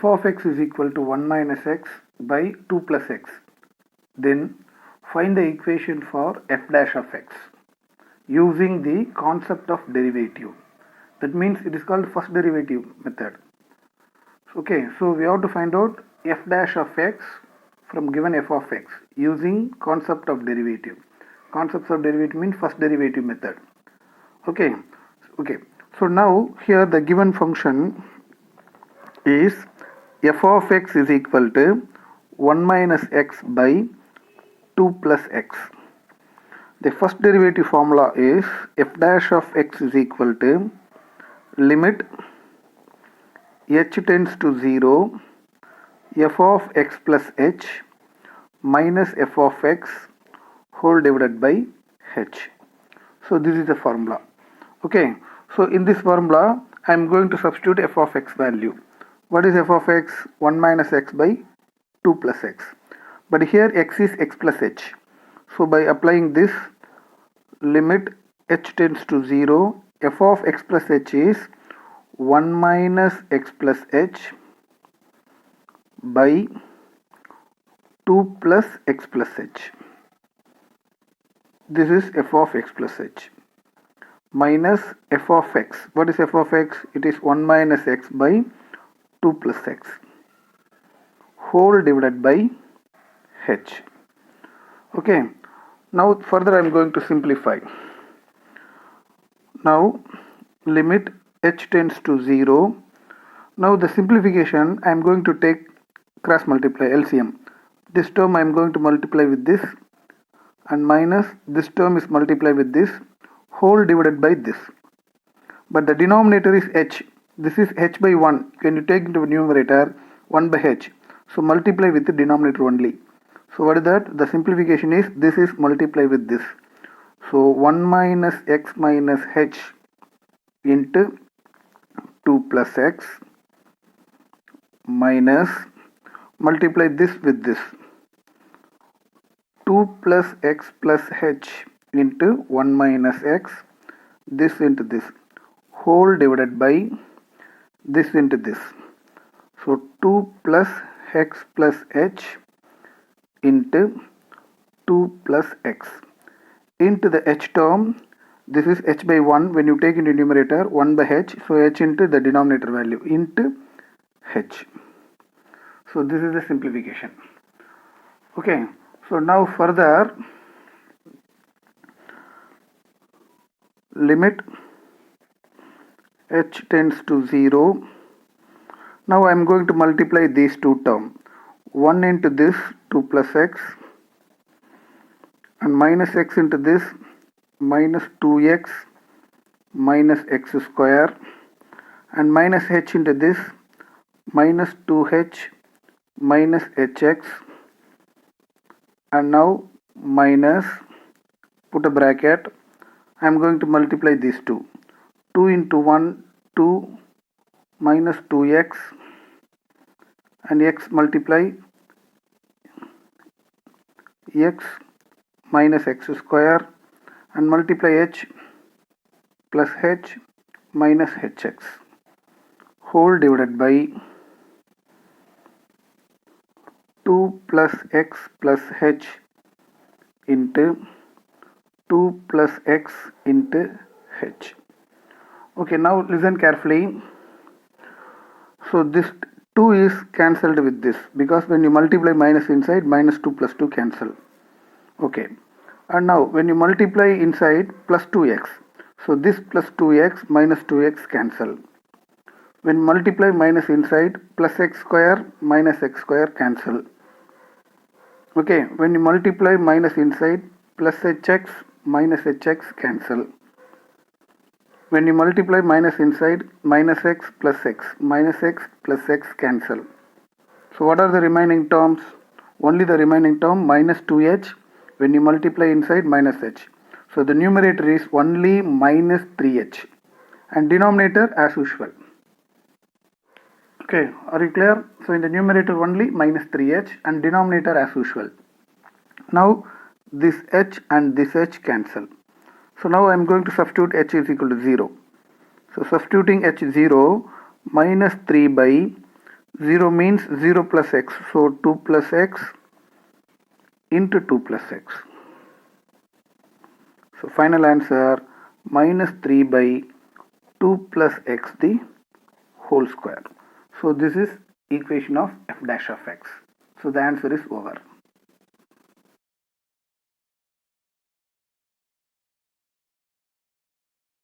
f of x is equal to 1 minus x by 2 plus x. Then find the equation for f dash of x using the concept of derivative. That means it is called first derivative method. Okay, so we have to find out f dash of x from given f of x using concept of derivative. Concepts of derivative means first derivative method. Okay. So now here the given function is f of x is equal to 1 minus x by 2 plus x. The first derivative formula is f dash of x is equal to limit h tends to 0 f of x plus h minus f of x whole divided by h. So this is the formula. Okay, so in this formula I am going to substitute f of x value. What is f of x? 1 minus x by 2 plus x. But here x is x plus h. So by applying this, limit h tends to 0, f of x plus h is 1 minus x plus h by 2 plus x plus h. This is f of x plus h minus f of x. What is f of x? It is 1 minus x by 2 plus x whole divided by h. Okay, now further I am going to simplify. Now limit h tends to 0. Now the simplification I am going to take cross multiply LCM. This term I am going to multiply with this, and minus this term is multiplied with this whole divided by this. But the denominator is h. This is h by 1. When you take into the numerator 1 by h. So multiply with the denominator only. So what is that? The simplification is this is multiplied with this. So 1 minus x minus h into 2 plus x minus multiply this with this 2 plus x plus h into 1 minus x, this into this whole divided by this into this. So 2 plus x plus h into 2 plus x into the h term. This is h by 1. When you take into numerator 1 by h, so h into the denominator value into h. So this is the simplification. Okay, so now further limit h tends to 0. Now I am going to multiply these two terms. 1 into this 2 plus x and minus x into this minus 2x minus x square and minus h into this minus 2h minus hx, and now minus, put a bracket, I am going to multiply these two. 2 into 1 2 minus 2x and x multiply x minus x square and multiply h plus h minus hx whole divided by 2 plus x plus h into 2 plus x into h. Okay, now listen carefully. So this 2 is cancelled with this, because when you multiply minus inside, minus 2 plus 2 cancel. Okay, and now when you multiply inside plus 2x, so this plus 2x minus 2x cancel. When multiply minus inside, plus x square minus x square cancel. Okay, when you multiply minus inside, plus hx minus hx cancel. When you multiply minus inside, minus x plus x minus x plus x cancel. So what are the remaining terms? Only the remaining term minus 2h when you multiply inside minus h. So the numerator is only minus 3h and denominator as usual. Okay, are you clear? So in the numerator only minus 3h and denominator as usual. Now this h and this h cancel. So now I am going to substitute h is equal to 0. So substituting h 0, minus 3 by 0 means 0 plus x, so 2 plus x into 2 plus x. So final answer minus 3 by 2 plus x the whole square. So this is equation of f dash of x. So the answer is over.